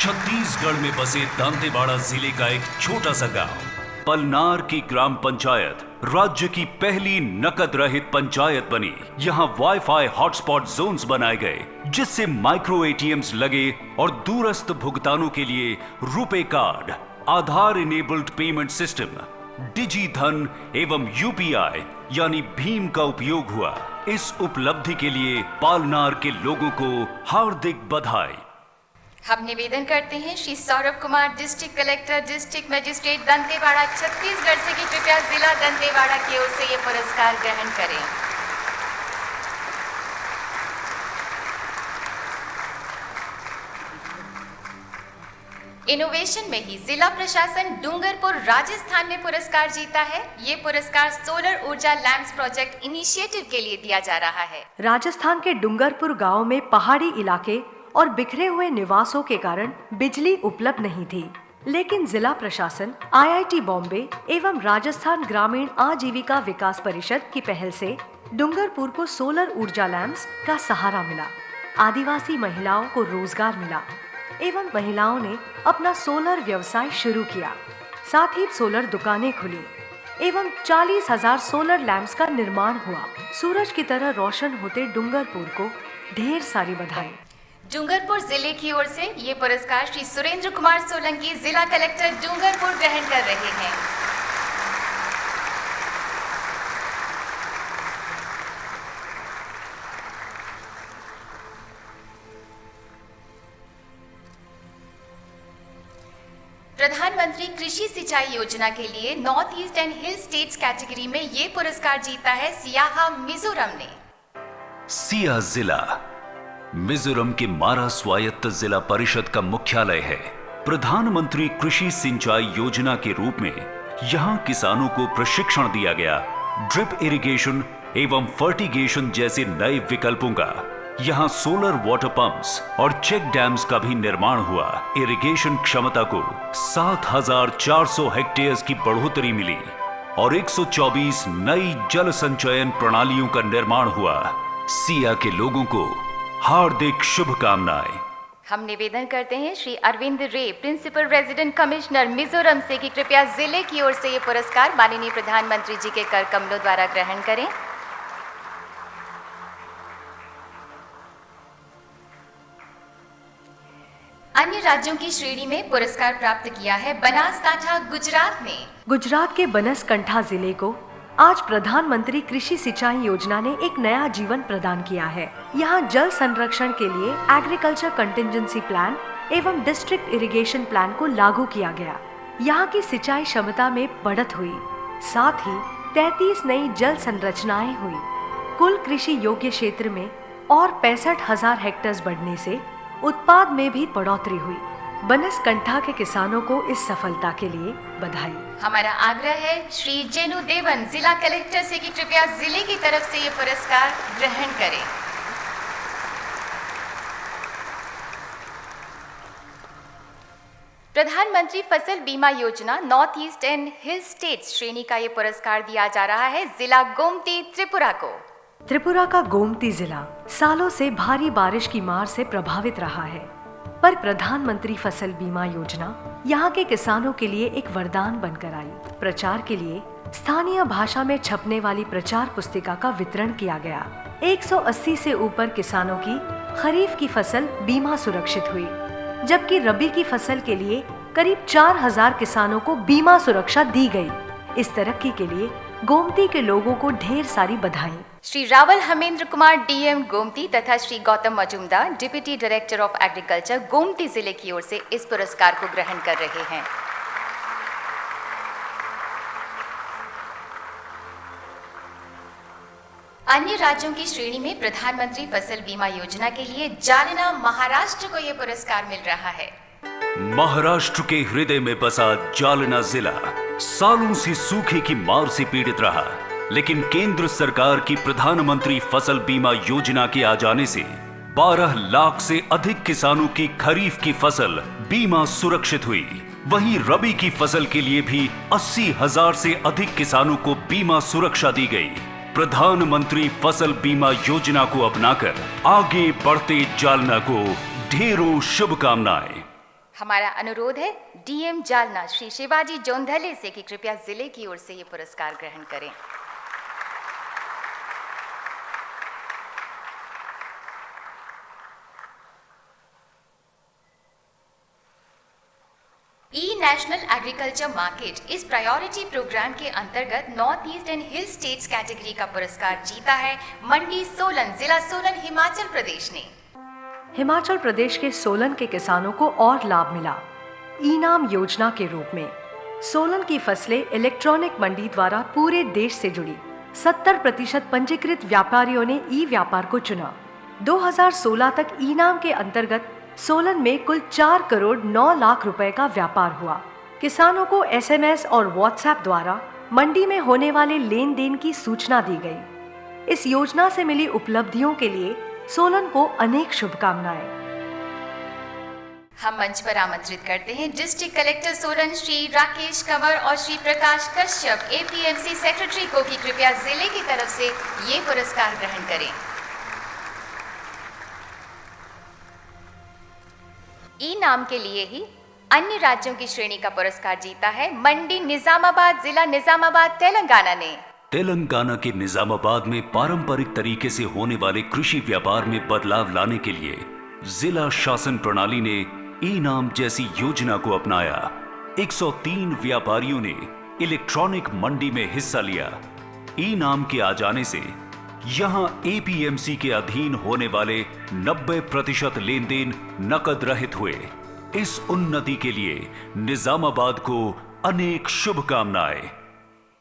छत्तीसगढ़ में बसे दंतेवाड़ा जिले का एक छोटा सा गांव। पलनार की ग्राम पंचायत राज्य की पहली नकद रहित पंचायत बनी। यहाँ वाईफाई हॉटस्पॉट जोन्स बनाए गए जिससे माइक्रो एटीएम्स लगे और दूरस्थ भुगतानों के लिए रुपे कार्ड, आधार इनेबल्ड पेमेंट सिस्टम, डिजी धन एवं यूपीआई यानी भीम का उपयोग हुआ। इस उपलब्धि के लिए पालनार के लोगों को हार्दिक बधाई। हम निवेदन करते हैं Shri Saurabh Kumar, district collector, district magistrate Dantewada Chhattisgarh से, कि कृपया जिला दंतेवाड़ा की ओर से ये पुरस्कार ग्रहण करें। इनोवेशन में ही जिला प्रशासन डूंगरपुर राजस्थान में पुरस्कार जीता है। ये पुरस्कार सोलर ऊर्जा लैंप्स प्रोजेक्ट इनिशिएटिव के लिए दिया जा रहा है। राजस्थान के डूंगरपुर गांव में पहाड़ी इलाके और बिखरे हुए निवासों के कारण बिजली उपलब्ध नहीं थी, लेकिन जिला प्रशासन, IIT बॉम्बे एवं राजस्थान ग्रामीण आजीविका विकास परिषद की पहल से डूंगरपुर को सोलर ऊर्जा लैंप्स का सहारा मिला। आदिवासी महिलाओं को रोजगार मिला एवं महिलाओं ने अपना सोलर व्यवसाय शुरू किया। साथ ही सोलर दुकानें खुली एवं 40,000 सोलर लैंप्स का निर्माण हुआ। सूरज की तरह रोशन होते डूंगरपुर को ढेर सारी बधाई। डूंगरपुर जिले की ओर से ये पुरस्कार श्री सुरेंद्र कुमार सोलंकी, जिला कलेक्टर डूंगरपुर, ग्रहण कर रहे हैं। प्रधानमंत्री कृषि सिंचाई योजना के लिए north east and hill states category में ये पुरस्कार जीता है सियाहा मिजोरम ने। सिया जिला मिजोरम के मारा स्वायत्त जिला परिषद का मुख्यालय है। प्रधानमंत्री कृषि सिंचाई योजना के रूप में यहाँ किसानों को प्रशिक्षण दिया गया। ड्रिप इरिगेशन एवं फर्टिगेशन जैसे नए विकल्पों का यहाँ सोलर वाटर पंप्स और चेक डैम्स का भी निर्माण हुआ। इरिगेशन क्षमता को 7,400 हेक्टेयर्स की बढ़ोतरी मिली और 124 नई जल संचयन प्रणालियों का निर्माण हुआ। सिया के लोगों को हार्दिक शुभकामनाएं। हम निवेदन करते हैं श्री अरविंद रे, प्रिंसिपल रेजिडेंट कमिश्नर मिजोरम से, कि कृपया जिले की ओर से ये पुरस्कार माननीय प्रधानमंत्री जी के कर कमलों द्वारा ग्रहण करें। अन्य राज्यों की श्रेणी में पुरस्कार प्राप्त किया है बनासकांठा गुजरात ने। गुजरात के बनासकांठा जिले को आज प्रधानमंत्री कृषि सिंचाई योजना ने एक नया जीवन प्रदान किया है। यहाँ जल संरक्षण के लिए एग्रीकल्चर कंटिजेंसी प्लान एवं डिस्ट्रिक्ट इरिगेशन प्लान को लागू किया गया। यहाँ की सिंचाई क्षमता में बढ़त हुई, साथ ही 33 नई जल संरचनाएं हुई। कुल कृषि योग्य क्षेत्र में और 65,000 हेक्टेयर बढ़ने से उत्पाद में भी बढ़ोतरी हुई। बनासकांठा के किसानों को इस सफलता के लिए बधाई। हमारा आग्रह है श्री जेनू देवन जिला कलेक्टर से कि कृपया जिले की तरफ से ये पुरस्कार ग्रहण करें। प्रधानमंत्री फसल बीमा योजना north east and hill states श्रेणी का ये पुरस्कार दिया जा रहा है जिला गोमती त्रिपुरा को। त्रिपुरा का गोमती जिला सालों से भारी बारिश की मार से प्रभावित रहा है, पर प्रधानमंत्री फसल बीमा योजना यहाँ के किसानों के लिए एक वरदान बनकर आई। प्रचार के लिए स्थानीय भाषा में छपने वाली प्रचार पुस्तिका का वितरण किया गया। 180 से ऊपर किसानों की खरीफ की फसल बीमा सुरक्षित हुई, जबकि रबी की फसल के लिए करीब 4000 किसानों को बीमा सुरक्षा दी गई। इस तरक्की के लिए गोमती के लोगों को ढेर सारी बधाई। श्री रावल हमेंद्र कुमार डीएम गोमती तथा Shri Gautam Majumdar deputy director of agriculture Gomti जिले की ओर से इस पुरस्कार को ग्रहण कर रहे हैं। अन्य राज्यों की श्रेणी में प्रधानमंत्री फसल बीमा योजना के लिए जालना महाराष्ट्र को यह पुरस्कार मिल रहा है। महाराष्ट्र के हृदय में बसा जालना जिला सालों से सूखे की मार से पीड़ित रहा, लेकिन केंद्र सरकार की प्रधानमंत्री फसल बीमा योजना के आ जाने से 12 लाख से अधिक किसानों की खरीफ की फसल बीमा सुरक्षित हुई। वहीं रबी की फसल के लिए भी 80,000 से अधिक किसानों को बीमा सुरक्षा दी गई। प्रधानमंत्री फसल बीमा योजना को अपनाकर आगे बढ़ते जालना को ढेरों शुभकामनाएं। हमारा अनुरोध है डीएम जालना श्री शिवाजी जोंधले से कि कृपया जिले की ओर से ये पुरस्कार ग्रहण करें। ई नेशनल एग्रीकल्चर मार्केट इस प्रायोरिटी प्रोग्राम के अंतर्गत north east and hill states category का पुरस्कार जीता है मंडी सोलन, जिला सोलन, हिमाचल प्रदेश ने। हिमाचल प्रदेश के सोलन के किसानों को और लाभ मिला। ई-नाम योजना के रूप में सोलन की फसलें इलेक्ट्रॉनिक मंडी द्वारा पूरे देश से जुड़ी। 70% पंजीकृत व्यापारियों ने ई व्यापार को चुना। 2016 तक ई-नाम के अंतर्गत सोलन में कुल 4 करोड़ 9 लाख रुपए का व्यापार हुआ। किसानों को SMS और WhatsApp द्वारा मंडी में होने वाले लेन देन की सूचना दी गई। इस योजना से मिली उपलब्धियों के लिए सोलन को अनेक शुभकामनाएं। हम मंच पर आमंत्रित करते हैं डिस्ट्रिक्ट कलेक्टर सोलन श्री राकेश कंवर और श्री प्रकाश कश्यप APMC सेक्रेटरी को कि कृपया जिले की तरफ से ये पुरस्कार ग्रहण करें। ई नाम के लिए ही अन्य राज्यों की श्रेणी का पुरस्कार जीता है मंडी निजामाबाद, जिला निजामाबाद, तेलंगाना ने। तेलंगाना के निजामाबाद में पारंपरिक तरीके से होने वाले कृषि व्यापार में बदलाव लाने के लिए जिला शासन प्रणाली ने ई नाम जैसी योजना को अपनाया। 103 व्यापारियों ने इलेक्ट्रॉनिक मंडी में हिस्सा लिया। ई नाम के आ जाने से यहां APMC के अधीन होने वाले 90% लेन देन नकद रहित हुए। इस उन्नति के लिए निजामाबाद को अनेक शुभकामनाएं।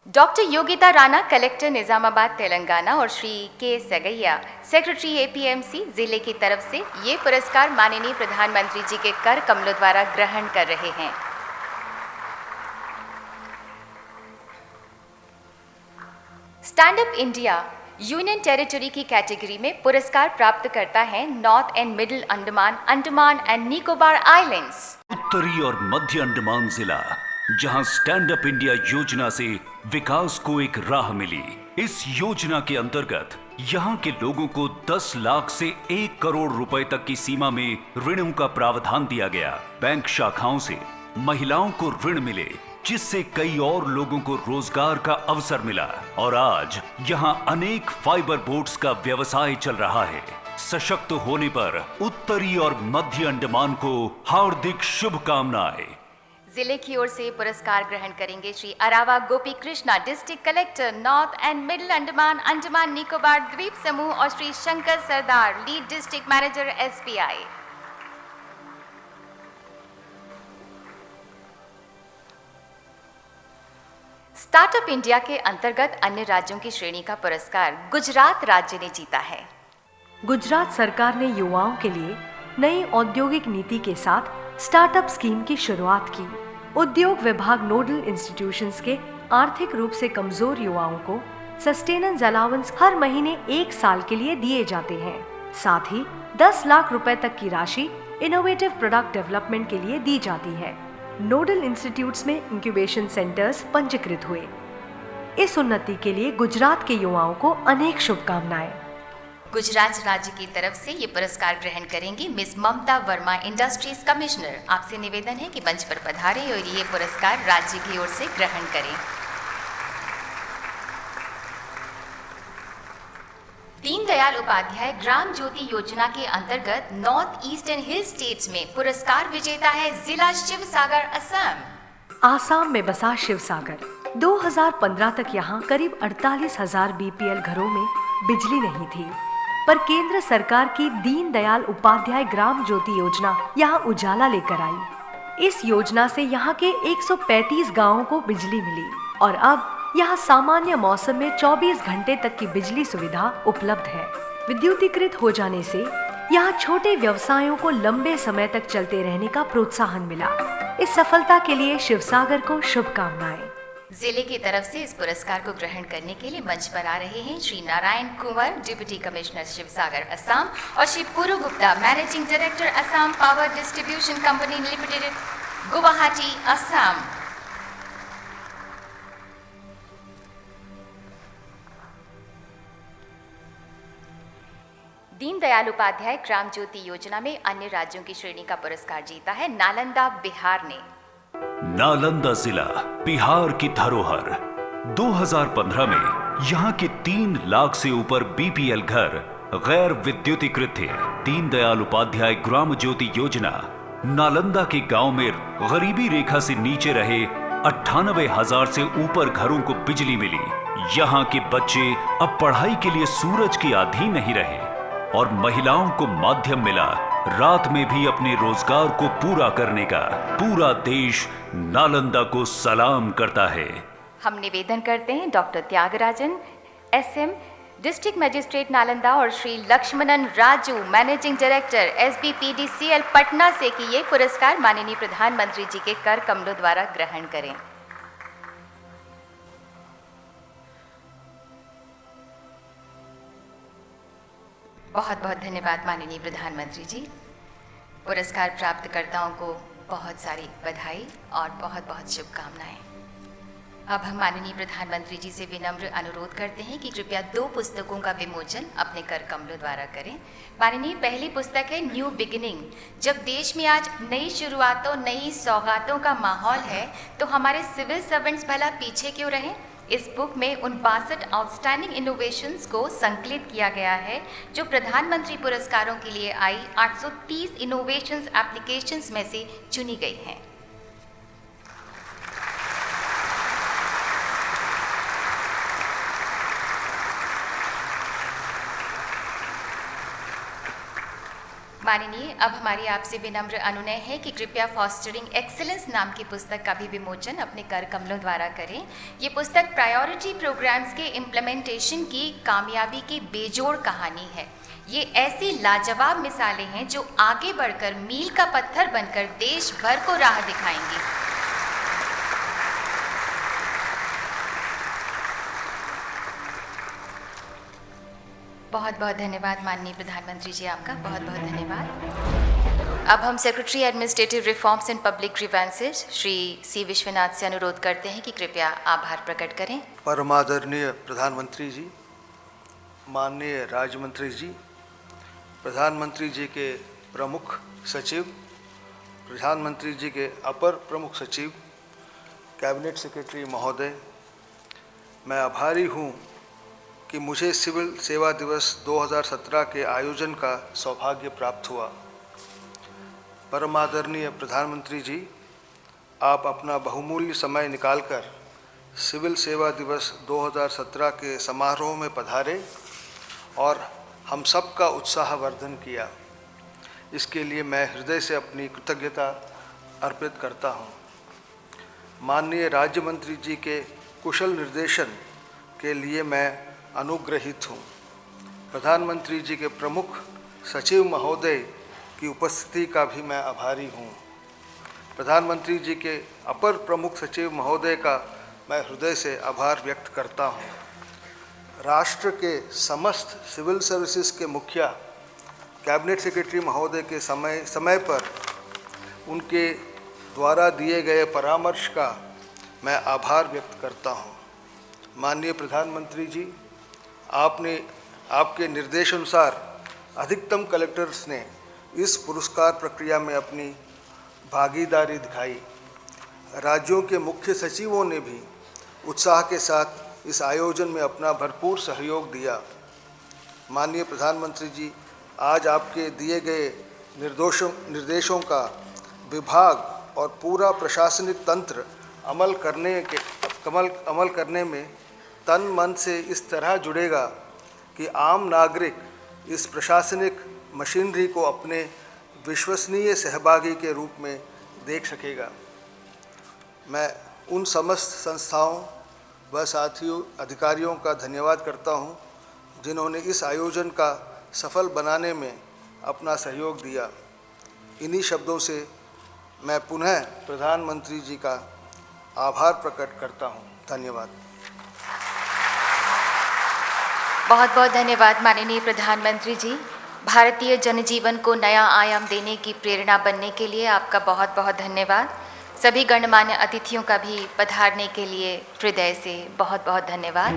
डॉक्टर योगिता राणा कलेक्टर निजामाबाद तेलंगाना और श्री के सगैया सेक्रेटरी APMC जिले की तरफ से ये पुरस्कार माननीय प्रधानमंत्री जी के कर कमलों द्वारा ग्रहण कर रहे हैं। Stand up India union territory की कैटेगरी में पुरस्कार प्राप्त करता है north and Middle Andaman, Andaman and Nicobar islands. उत्तरी और मध्य अंडमान जिला जहां स्टैंड अप इंडिया योजना से विकास को एक राह मिली। इस योजना के अंतर्गत यहां के लोगों को 10 लाख से 1 करोड़ रुपए तक की सीमा में ऋणों का प्रावधान दिया गया। बैंक शाखाओं से महिलाओं को ऋण मिले, जिससे कई और लोगों को रोजगार का अवसर मिला और आज यहां अनेक फाइबर बोट्स का व्यवसाय चल रहा है। सशक्त होने पर उत्तरी और मध्य अंडमान को हार्दिक शुभकामनाएं। जिले की ओर से पुरस्कार ग्रहण करेंगे Shri Arava Gopi Krishna district collector North and Middle Andaman, Andaman Nicobar द्वीप समूह और Shri Shankar Sardar lead district manager SBI। Startup India के अंतर्गत अन्य राज्यों की श्रेणी का पुरस्कार गुजरात राज्य ने जीता है। गुजरात सरकार ने युवाओं के लिए नई औद्योगिक नीति के साथ स्टार्टअप स्कीम की शुरुआत की। उद्योग विभाग नोडल इंस्टीट्यूशंस के आर्थिक रूप से कमजोर युवाओं को सस्टेनेंस अलाउंस हर महीने 1 साल के लिए दिए जाते हैं। साथ ही 10 लाख रुपए तक की राशि इनोवेटिव प्रोडक्ट डेवलपमेंट के लिए दी जाती है। नोडल इंस्टीट्यूट्स में इंक्यूबेशन सेंटर्स पंजीकृत हुए। इस उन्नति के लिए गुजरात के युवाओं को अनेक शुभकामनाएं। गुजरात राज्य की तरफ से ये पुरस्कार ग्रहण करेंगी मिस ममता वर्मा, इंडस्ट्रीज कमिश्नर। आपसे निवेदन है कि मंच पर पधारें और ये पुरस्कार राज्य की ओर से ग्रहण करें। दीनदयाल उपाध्याय ग्राम ज्योति योजना के अंतर्गत नॉर्थ ईस्टर्न हिल स्टेट्स में पुरस्कार विजेता है जिला शिवसागर, असम। आसाम में बसा शिवसागर 2015 तक यहाँ करीब 48,000 बीपीएल घरों में बिजली नहीं थी, पर केंद्र सरकार की दीनदयाल उपाध्याय ग्राम ज्योति योजना यहाँ उजाला लेकर आई। इस योजना से यहाँ के 135 गांवों को बिजली मिली और अब यहाँ सामान्य मौसम में 24 घंटे तक की बिजली सुविधा उपलब्ध है। विद्युतीकृत हो जाने से यहाँ छोटे व्यवसायों को लंबे समय तक चलते रहने का प्रोत्साहन मिला। इस सफलता के लिए शिवसागर को शुभकामनाएं। जिले की तरफ से इस पुरस्कार को ग्रहण करने के लिए मंच पर आ रहे हैं श्री नारायण कुंवर, डिप्टी कमिश्नर शिवसागर, असम, और Shri Puru Gupta, managing director, Assam power distribution company limited, Guwahati, Assam. Deendayal Upadhyaya Gram Jyoti Yojana में अन्य राज्यों की श्रेणी का पुरस्कार जीता है नालंदा, बिहार ने। नालंदा जिला बिहार की धरोहर। 2015 में यहाँ के 3 लाख से ऊपर बीपीएल घर गैर विद्युतीकृत थे। दीनदयाल उपाध्याय ग्राम ज्योति योजना नालंदा के गांव में गरीबी रेखा से नीचे रहे 98,000 से ऊपर घरों को बिजली मिली। यहाँ के बच्चे अब पढ़ाई के लिए सूरज के अधीन नहीं रहे और महिलाओं को माध्यम मिला रात में भी अपने रोजगार को पूरा करने का। पूरा देश नालंदा को सलाम करता है। हम निवेदन करते हैं doctor Thyagarajan, SM, district magistrate Nalanda, और Shri Lakshmanan Raju, managing director, SBPDCL, Patna से कि ये पुरस्कार माननीय प्रधानमंत्री जी के कर कमलों द्वारा ग्रहण करें। बहुत बहुत धन्यवाद माननीय प्रधानमंत्री जी। पुरस्कार प्राप्तकर्ताओं को बहुत सारी बधाई और बहुत बहुत शुभकामनाएं। अब हम माननीय प्रधानमंत्री जी से विनम्र अनुरोध करते हैं कि कृपया 2 पुस्तकों का विमोचन अपने कर कमलों द्वारा करें। माननीय, पहली पुस्तक है न्यू बिगिनिंग। जब देश में आज नई शुरुआतों, नई सौगातों का माहौल है, तो हमारे सिविल सर्वेंट्स भला पीछे क्यों रहें। इस बुक में उन 62 आउटस्टैंडिंग इनोवेशंस को संकलित किया गया है जो प्रधानमंत्री पुरस्कारों के लिए आई 830 इनोवेशंस एप्लीकेशंस में से चुनी गई हैं। माननीय, अब हमारी आपसे विनम्र अनुनय है कि कृपया फॉस्टरिंग एक्सीलेंस नाम की पुस्तक का भी विमोचन अपने कर कमलों द्वारा करें। ये पुस्तक प्रायोरिटी प्रोग्राम्स के इम्प्लीमेंटेशन की कामयाबी की बेजोड़ कहानी है। ये ऐसी लाजवाब मिसालें हैं जो आगे बढ़कर मील का पत्थर बनकर देश भर को राह दिखाएंगी। बहुत बहुत धन्यवाद माननीय प्रधानमंत्री जी, आपका बहुत बहुत धन्यवाद। अब हम secretary administrative reforms and public grievances Shri C Vishwanath से अनुरोध करते हैं कि कृपया आभार प्रकट करें। परमादरणीय प्रधानमंत्री जी, माननीय राज्य मंत्री जी, प्रधानमंत्री जी के प्रमुख सचिव, प्रधानमंत्री जी के अपर प्रमुख सचिव, कैबिनेट सेक्रेटरी महोदय, मैं आभारी हूँ कि मुझे सिविल सेवा दिवस 2017 के आयोजन का सौभाग्य प्राप्त हुआ। परमादरणीय प्रधानमंत्री जी, आप अपना बहुमूल्य समय निकालकर सिविल सेवा दिवस 2017 के समारोह में पधारे और हम सब का उत्साहवर्धन किया। इसके लिए मैं हृदय से अपनी कृतज्ञता अर्पित करता हूँ। माननीय राज्य मंत्री जी के कुशल निर्देशन के लिए मैं अनुग्रहित हूँ। प्रधानमंत्री जी के प्रमुख सचिव महोदय की उपस्थिति का भी मैं आभारी हूँ। प्रधानमंत्री जी के अपर प्रमुख सचिव महोदय का मैं हृदय से आभार व्यक्त करता हूँ। राष्ट्र के समस्त सिविल सर्विसेज के मुखिया कैबिनेट सेक्रेटरी महोदय के समय पर उनके द्वारा दिए गए परामर्श का मैं आभार व्यक्त करता हूँ। माननीय प्रधानमंत्री जी, आपके निर्देशानुसार अधिकतम कलेक्टर्स ने इस पुरस्कार प्रक्रिया में अपनी भागीदारी दिखाई। राज्यों के मुख्य सचिवों ने भी उत्साह के साथ इस आयोजन में अपना भरपूर सहयोग दिया। माननीय प्रधानमंत्री जी, आज आपके दिए गए निर्देशों का विभाग और पूरा प्रशासनिक तंत्र अमल करने में तन मन से इस तरह जुड़ेगा कि आम नागरिक इस प्रशासनिक मशीनरी को अपने विश्वसनीय सहभागी के रूप में देख सकेगा। मैं उन समस्त संस्थाओं व साथियों अधिकारियों का धन्यवाद करता हूं, जिन्होंने इस आयोजन का सफल बनाने में अपना सहयोग दिया। इन्हीं शब्दों से मैं पुनः प्रधानमंत्री जी का आभार प्रकट करता हूं। धन्यवाद। बहुत बहुत धन्यवाद माननीय प्रधानमंत्री जी। भारतीय जनजीवन को नया आयाम देने की प्रेरणा बनने के लिए आपका बहुत बहुत धन्यवाद। सभी गणमान्य अतिथियों का भी पधारने के लिए हृदय से बहुत बहुत धन्यवाद।